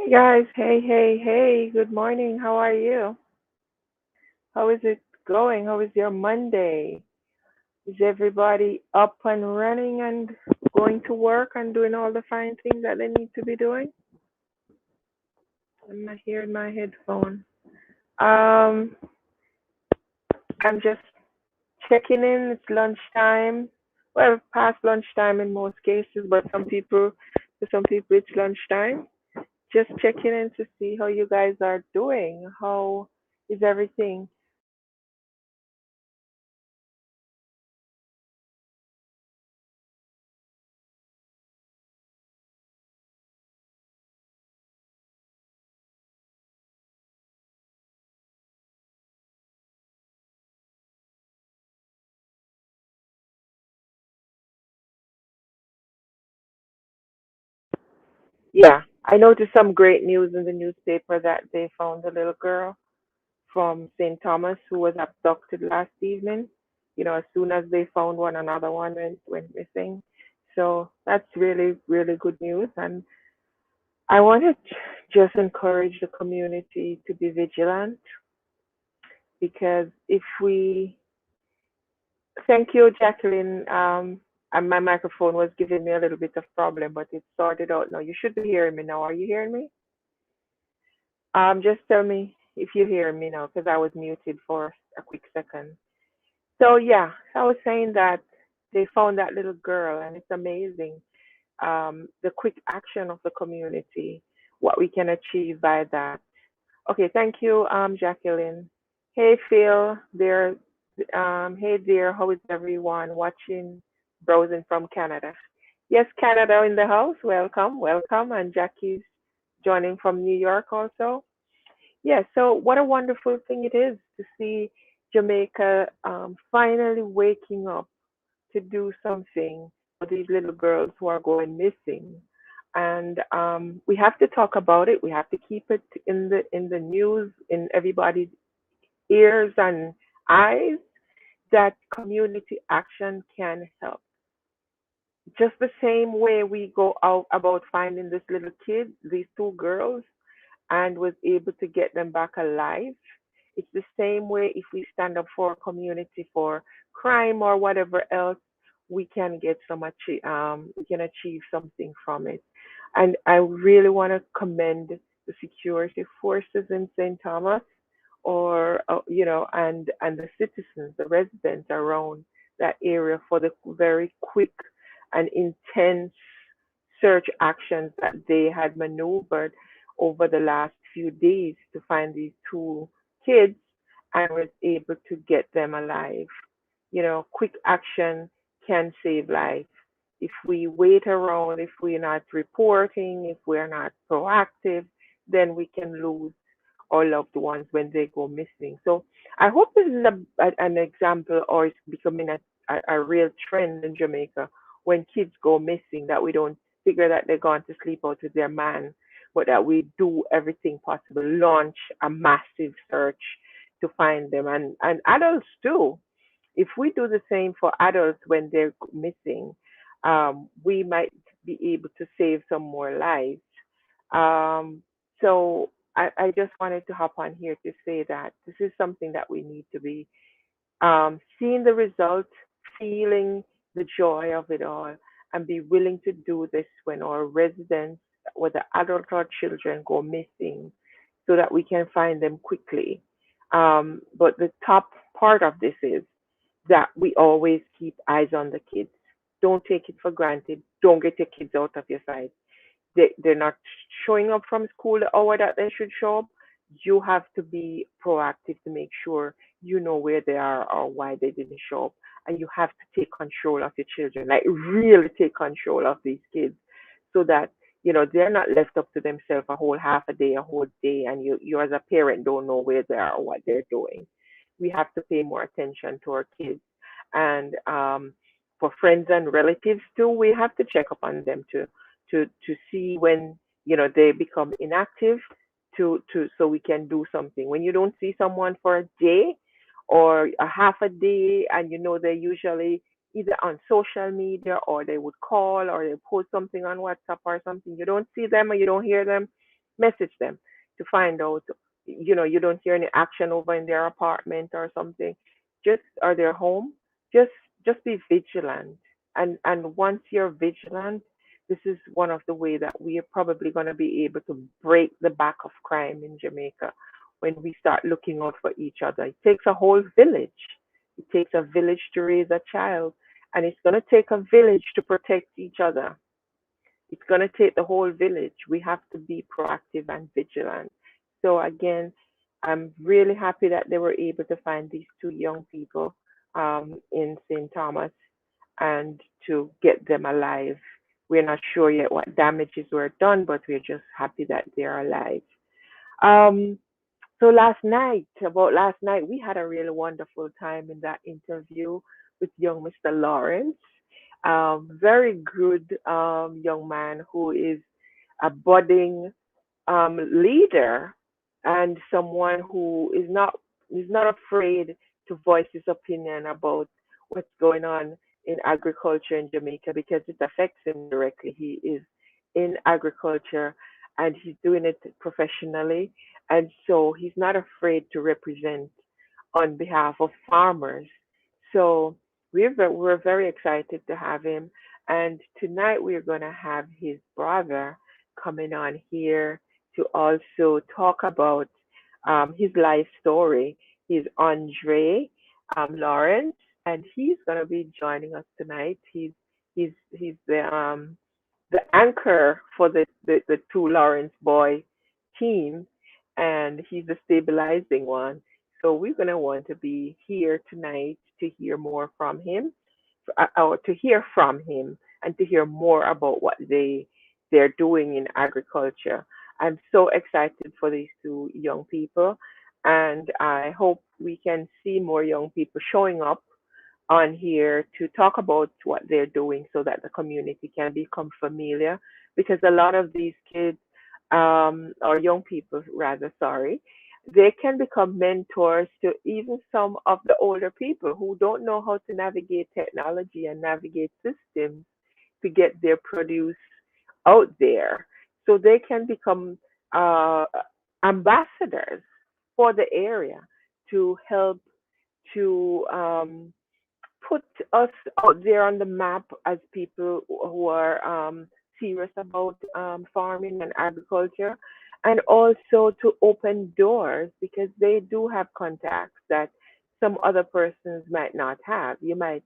Hey guys, hey, good morning. How are you? How is it going? How is your Monday? Is everybody up and running and going to work and doing all the fine things that they need to be doing? I'm not hearing my headphone. Um, I'm just checking in. It's lunchtime. Well, past lunchtime in most cases, but for some people, it's lunchtime. Just checking in to see how you guys are doing. How is everything? Yeah, I noticed some great news in the newspaper that they found a little girl from St. Thomas who was abducted last evening. As soon as they found one, another one went missing. So that's really, really good news. And I want to just encourage the community to be vigilant because if we, thank you, Jacqueline. And my microphone was giving me a little bit of problem, but it's sorted out now. You should be hearing me now. Are you hearing me? Just tell me if you hear me now, because I was muted for a quick second. So yeah, I was saying that they found that little girl, and it's amazing. The quick action of the community, what we can achieve by that. Okay, thank you, Jacqueline. Hey, Phil, there. Hey, dear, how is everyone watching, browsing from Canada? Yes, Canada in the house. Welcome, welcome, and Jackie's joining from New York also. Yeah, so what a wonderful thing it is to see Jamaica finally waking up to do something for these little girls who are going missing. And we have to talk about it. We have to keep it in the news, in everybody's ears and eyes, that community action can help. Just the same way we go out about finding this little kid, these two girls, and was able to get them back alive. It's the same way if we stand up for a community for crime or whatever else, we can get we can achieve something from it. And I really want to commend the security forces in St. Thomas, or and the citizens, the residents around that area for the very quick and intense search actions that they had maneuvered over the last few days to find these two kids and was able to get them alive. Quick action can save lives. If we wait around, if we're not reporting, if we're not proactive, then we can lose our loved ones when they go missing. So I hope this is an example, or it's becoming a real trend in Jamaica when kids go missing, that we don't figure that they're gone to sleep out with their man, but that we do everything possible, launch a massive search to find them. And adults too. If we do the same for adults when they're missing, we might be able to save some more lives. So I just wanted to hop on here to say that this is something that we need to be seeing the result, feeling the joy of it all, and be willing to do this when our residents, whether adults or children, go missing, so that we can find them quickly. But the top part of this is that we always keep eyes on the kids. Don't take it for granted. Don't get your kids out of your sight. They're not showing up from school the hour that they should show up. You have to be proactive to make sure you know where they are or why they didn't show up. And you have to take control of your children, like really take control of these kids, so that they're not left up to themselves a whole half a day, a whole day, and you as a parent don't know where they are or what they're doing. We have to pay more attention to our kids. And for friends and relatives too, we have to check up on them to see when they become inactive, to so we can do something. When you don't see someone for a day or a half a day, and they're usually either on social media, or they would call, or they post something on WhatsApp or something, you don't see them or you don't hear them, message them to find out. You don't hear any action over in their apartment or something, just or their home. Just just be vigilant. And once you're vigilant, this is one of the way that we are probably going to be able to break the back of crime in Jamaica when we start looking out for each other. It takes a whole village. It takes a village to raise a child, and it's going to take a village to protect each other. It's going to take the whole village. We have to be proactive and vigilant. So again, I'm really happy that they were able to find these two young people in St. Thomas and to get them alive. We're not sure yet what damages were done, but we're just happy that they're alive. Um, so about last night, we had a really wonderful time in that interview with young Mr. Lawrence. Very good young man who is a budding leader and someone who is not afraid to voice his opinion about what's going on in agriculture in Jamaica because it affects him directly. He is in agriculture and he's doing it professionally, and so he's not afraid to represent on behalf of farmers. So we're very excited to have him. And tonight we're going to have his brother coming on here to also talk about his life story. He's Andre Lawrence, and he's going to be joining us tonight. He's the anchor for the two Lawrence boy team, and he's the stabilizing one. So we're going to want to be here tonight to hear more from him, or to hear from him, and to hear more about what they're doing in agriculture. I'm so excited for these two young people, and I hope we can see more young people showing up on here to talk about what they're doing so that the community can become familiar, because a lot of these kids, or young people rather, sorry, they can become mentors to even some of the older people who don't know how to navigate technology and navigate systems to get their produce out there. So they can become uh, ambassadors for the area to help to put us out there on the map as people who are serious about farming and agriculture, and also to open doors because they do have contacts that some other persons might not have. You might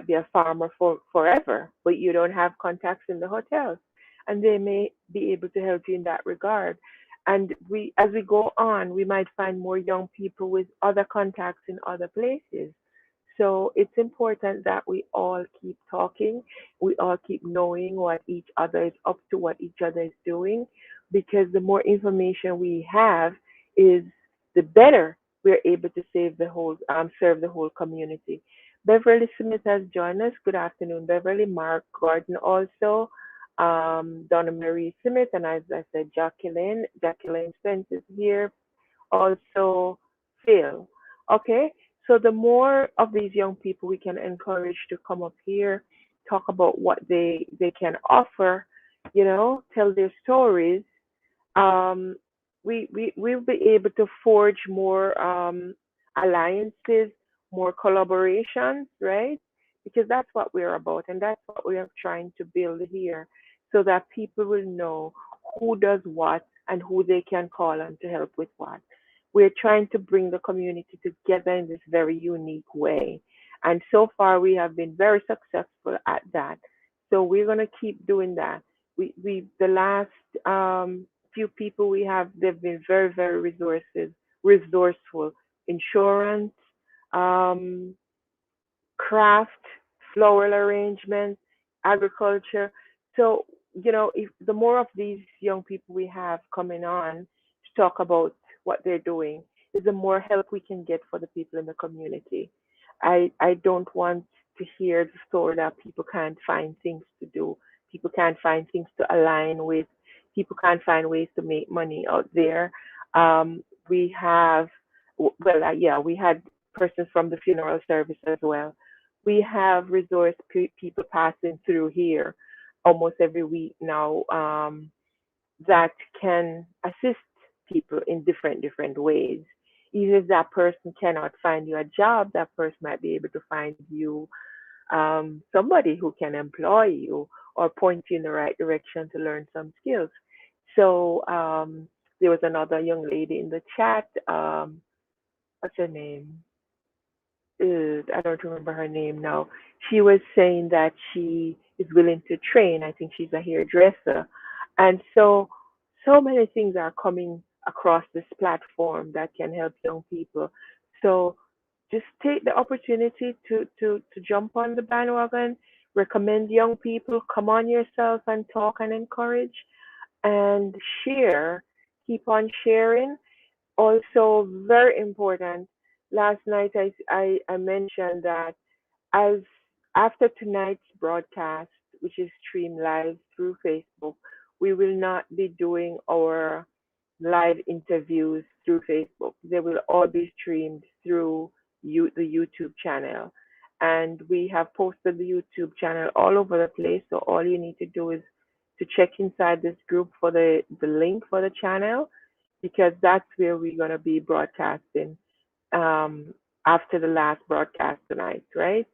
be a farmer for forever, but you don't have contacts in the hotels, and they may be able to help you in that regard. And as we go on, we might find more young people with other contacts in other places. So it's important that we all keep talking, we all keep knowing what each other is up to, what each other is doing, because the more information we have is the better we're able to serve the whole community. Beverly Smith has joined us. Good afternoon, Beverly. Mark Gordon also. Donna Marie Smith, and as I said, Jacqueline Spence is here also fail. Okay, so the more of these young people we can encourage to come up here, talk about what they can offer, tell their stories, um, we'll be able to forge more alliances, more collaborations, right? Because that's what we're about, and that's what we are trying to build here, so that people will know who does what and who they can call on to help with what. We're trying to bring the community together in this very unique way, and so far we have been very successful at that. So we're going to keep doing that. We the last few people we have, they've been very, very resourceful. Insurance, um, craft, floral arrangement, agriculture. So, if the more of these young people we have coming on to talk about what they're doing, is the more help we can get for the people in the community. I don't want to hear the story that people can't find things to do, people can't find things to align with, people can't find ways to make money out there. We have, yeah, we had persons from the funeral service as well. We have people passing through here almost every week now. that can assist people in different ways. Even if that person cannot find you a job, that person might be able to find you somebody who can employ you or point you in the right direction to learn some skills. So there was another young lady in the chat. What's her name? I don't remember her name now. She was saying that she is willing to train. I think she's a hairdresser. And so many things are coming across this platform that can help young people. So just take the opportunity to jump on the bandwagon, recommend young people, come on yourself and talk and encourage and share. Keep on sharing. Also, very important, last night I mentioned that as after tonight's broadcast, which is streamed live through Facebook, we will not be doing our live interviews through Facebook. They will all be streamed through the YouTube channel. And we have posted the YouTube channel all over the place. So all you need to do is to check inside this group for the link for the channel, because that's where we're going to be broadcasting um, after the last broadcast tonight, right?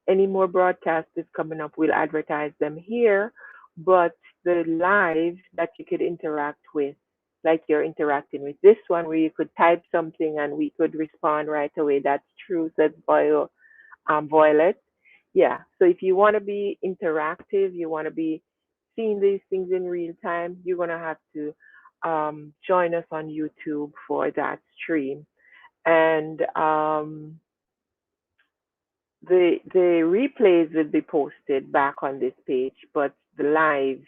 Any more broadcasts is coming up, we'll advertise them here, but the live that you could interact with, like you're interacting with this one, where you could type something and we could respond right away. That's true, says Violet. Yeah. So if you want to be interactive, you want to be seeing these things in real time, you're gonna have to join us on YouTube for that stream. And the replays will be posted back on this page, but the live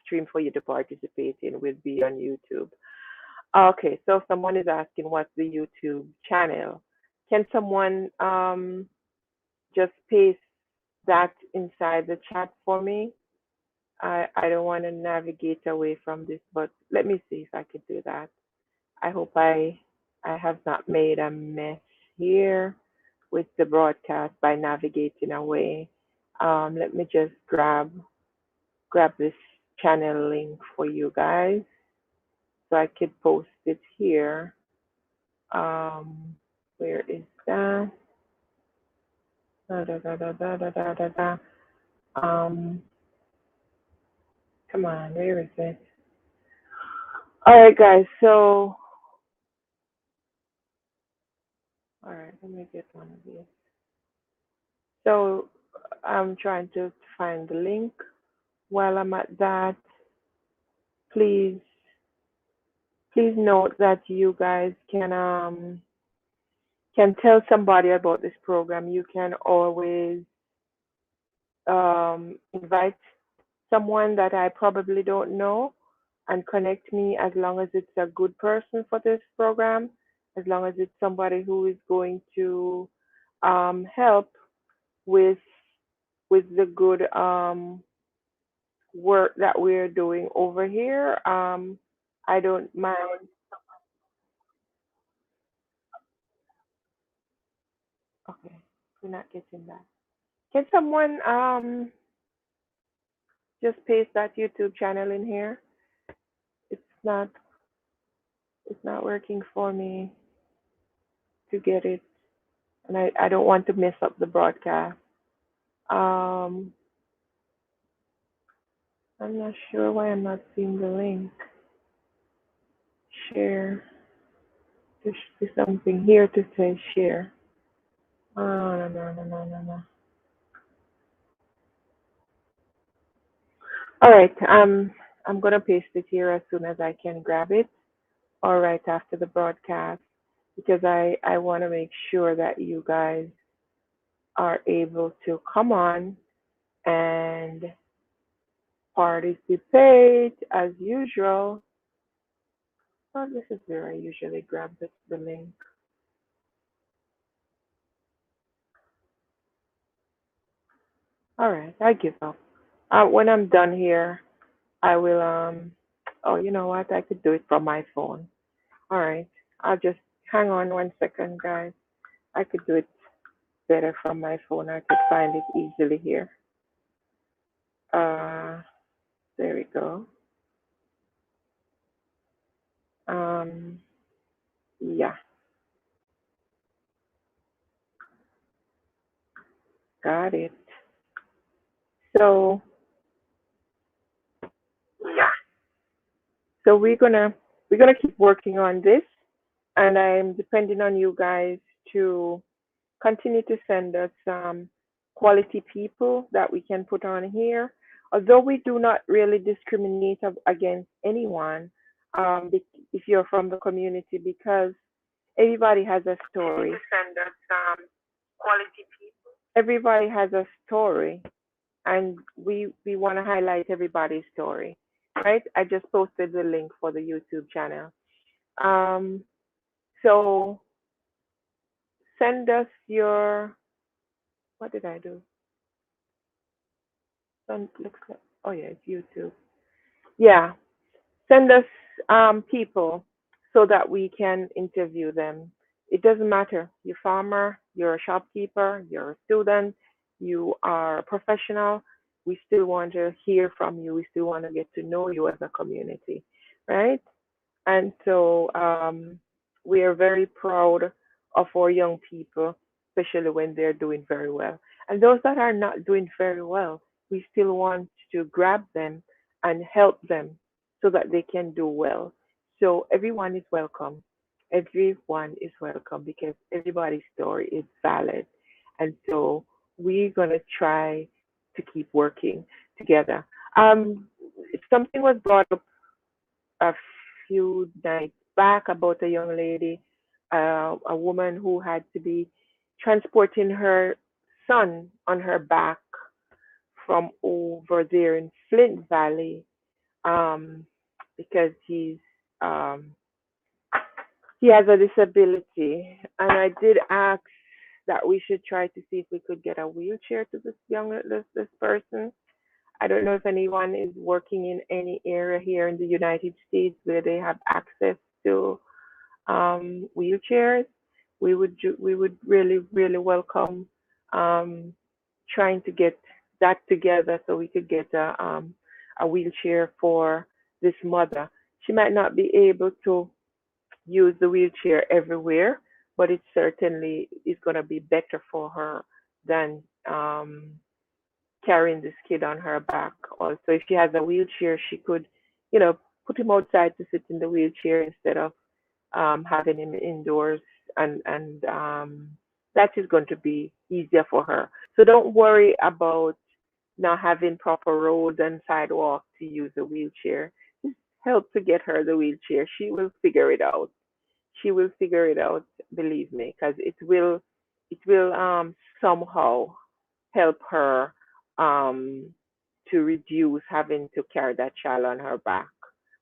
stream for you to participate in will be on YouTube. Okay, so someone is asking what's the YouTube channel. Can someone just paste that inside the chat for me? I don't want to navigate away from this, but let me see if I could do that. I hope I have not made a mess here with the broadcast by navigating away. Let me just grab this channel link for you guys so I could post it here. Where is that? Da, da, da, da, da, da, da, da, da. Um, Come on, where is it? All right, guys. So, all right, let me get one of these. So, I'm trying to find the link. While I'm at that, please please note that you guys can tell somebody about this program. You can always invite someone that I probably don't know and connect me, as long as it's a good person for this program, as long as it's somebody who is going to help with the good work that we're doing over here. I don't mind. Okay, we're not getting that. Can someone just paste that YouTube channel in here? It's not it's not working for me to get it, and I don't want to mess up the broadcast. Um, I'm not sure why I'm not seeing the link. Share. There should be something here to say share. Oh, no, no, no, no, no, no. All right. I'm gonna paste it here as soon as I can grab it, or right after the broadcast, because I want to make sure that you guys are able to come on and participate as usual. Oh, this is where I usually grab the link. All right, I give up. When I'm done here, I will. Oh, you know what? I could do it from my phone. All right, I'll just hang on 1 second, guys. I could do it better from my phone. I could find it easily here. Uh, there we go. Got it. So yeah. So we're gonna keep working on this, and I'm depending on you guys to continue to send us quality people that we can put on here. Although we do not really discriminate against anyone, if you're from the community, because everybody has a story. To send us quality people. Everybody has a story, and we want to highlight everybody's story, right? I just posted the link for the YouTube channel. Um, so send us your, what did I do? Looks like, oh yeah, it's YouTube. Yeah, send us people so that we can interview them. It doesn't matter. You're a farmer, you're a shopkeeper, you're a student, you are a professional. We still want to hear from you. We still want to get to know you as a community, right? And so we are very proud of our young people, especially when they're doing very well. And those that are not doing very well, we still want to grab them and help them so that they can do well. So everyone is welcome. Everyone is welcome because everybody's story is valid. And so we're going to try to keep working together. Um, Something was brought up a few nights back about a young lady, a woman who had to be transporting her son on her back from over there in Flint Valley, um, because um, he has a disability, and I did ask that we should try to see if we could get a wheelchair to this person. I don't know if anyone is working in any area here in the United States where they have access to wheelchairs. We would really welcome um, trying to get that together so we could get a wheelchair for this mother. She might not be able to use the wheelchair everywhere, but it certainly is going to be better for her than carrying this kid on her back. Also, if she has a wheelchair, she could, you know, put him outside to sit in the wheelchair instead of having him indoors, and that is going to be easier for her. So don't worry about not having proper roads and sidewalks to use a wheelchair. Just help to get her the wheelchair. She will figure it out. She will figure it out, believe me, because it will somehow help her um, to reduce having to carry that child on her back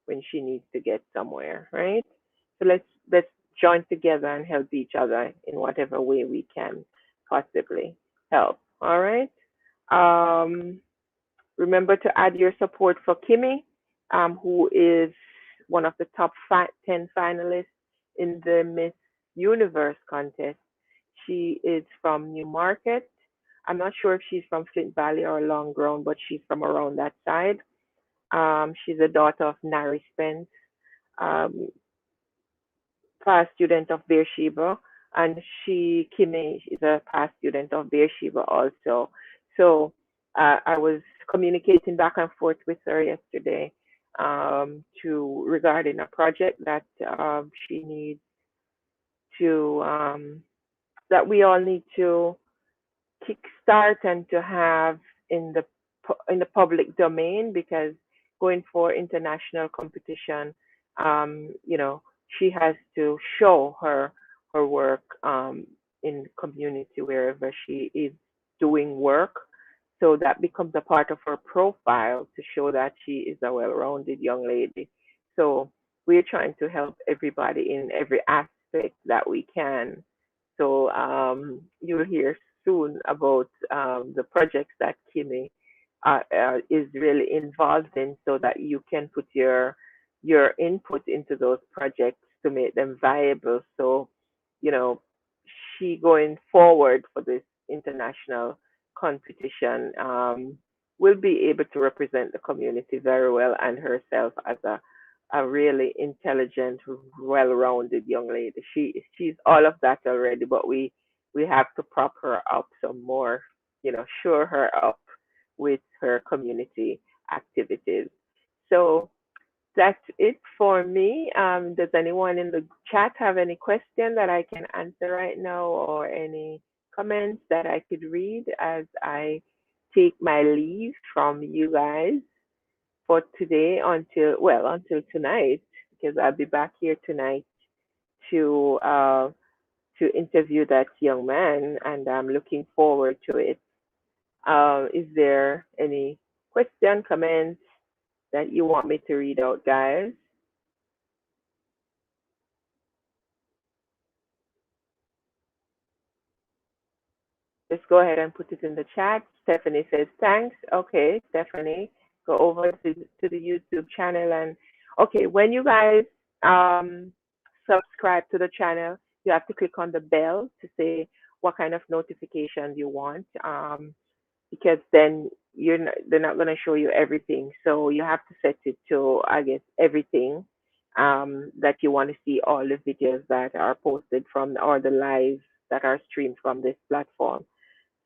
when she needs to get somewhere, right? So let's join together and help each other in whatever way we can possibly help. All right. Um, Remember to add your support for Kimmy, who is one of the top 10 finalists in the Miss Universe contest. She is from New Market. I'm not sure if she's from Flint Valley or Long Ground, but she's from around that side. She's a daughter of Nari Spence, um, past student of Beersheba, and Kimmy, is a past student of Beersheba also. So I was communicating back and forth with her yesterday to regarding a project that she needs to that we all need to kickstart and to have in the in the public domain, because going for international competition, you know, she has to show her work in community wherever she is doing work. So that becomes a part of her profile to show that she is a well-rounded young lady. So we're trying to help everybody in every aspect that we can. So you'll hear soon about the projects that Kimmy is really involved in, so that you can put your input into those projects to make them viable. So, you know, she going forward for this international competition will be able to represent the community very well and herself as a really intelligent, well-rounded young lady. She's all of that already, but we have to prop her up some more. shore her up with her community activities. So that's it for me. Does anyone in the chat have any question that I can answer right now, or any comments that I could read as I take my leave from you guys for today until tonight, because I'll be back here tonight to interview that young man, and I'm looking forward to it. Is there any question, comments that you want me to read out, guys? Just go ahead and put it in the chat. Stephanie says thanks. Okay, Stephanie, go over to the YouTube channel, and okay, when you guys um subscribe to the channel, you have to click on the bell to say what kind of notification you want. Because then they're not going to show you everything. So you have to set it to, I guess, everything, that you want to see, all the videos that are posted from, or the lives that are streamed from this platform.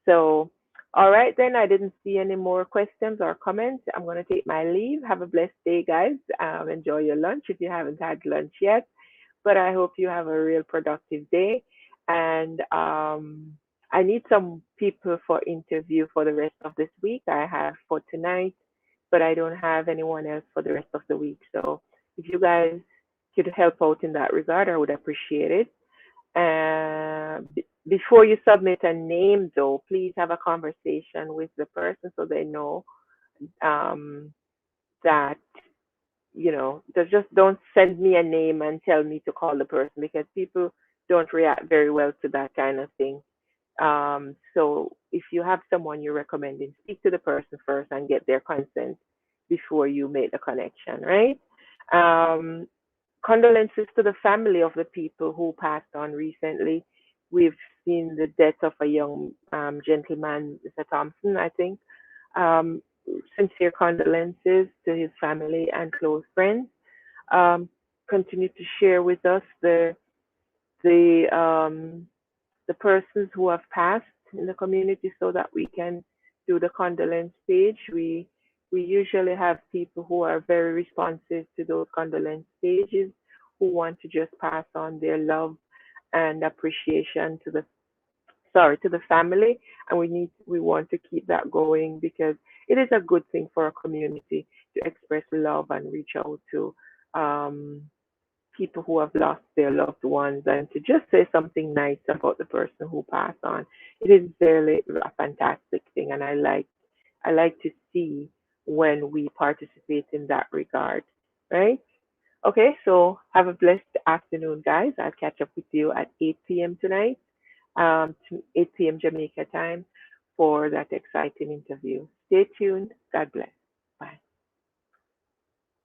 So, all right, then I didn't see any more questions or comments. I'm going to take my leave. Have a blessed day, guys. Enjoy your lunch if you haven't had lunch yet. But I hope you have a real productive day. And I need some people for interview for the rest of this week. I have for tonight, but I don't have anyone else for the rest of the week. So if you guys could help out in that regard, I would appreciate it. Before you submit a name, though, please have a conversation with the person so they know um, that just don't send me a name and tell me to call the person, because people don't react very well to that kind of thing. So if you have someone you're recommending, speak to the person first and get their consent before you make the connection, right? Um, Condolences to the family of the people who passed on recently. We've seen the death of a young gentleman, Mr. Thompson, I think. Um, Sincere condolences to his family and close friends. Um, Continue to share with us the um, the persons who have passed in the community so that we can do the condolence page. We usually have people who are very responsive to those condolence pages, who want to just pass on their love and appreciation to the family, and we want to keep that going, because it is a good thing for a community to express love and reach out to um, people who have lost their loved ones, and to just say something nice about the person who passed on. It is very a fantastic thing, and I like to see when we participate in that regard, right? Okay, so have a blessed afternoon, guys. I'll catch up with you at 8 p.m. tonight, 8 p.m. Jamaica time, for that exciting interview. Stay tuned. God bless.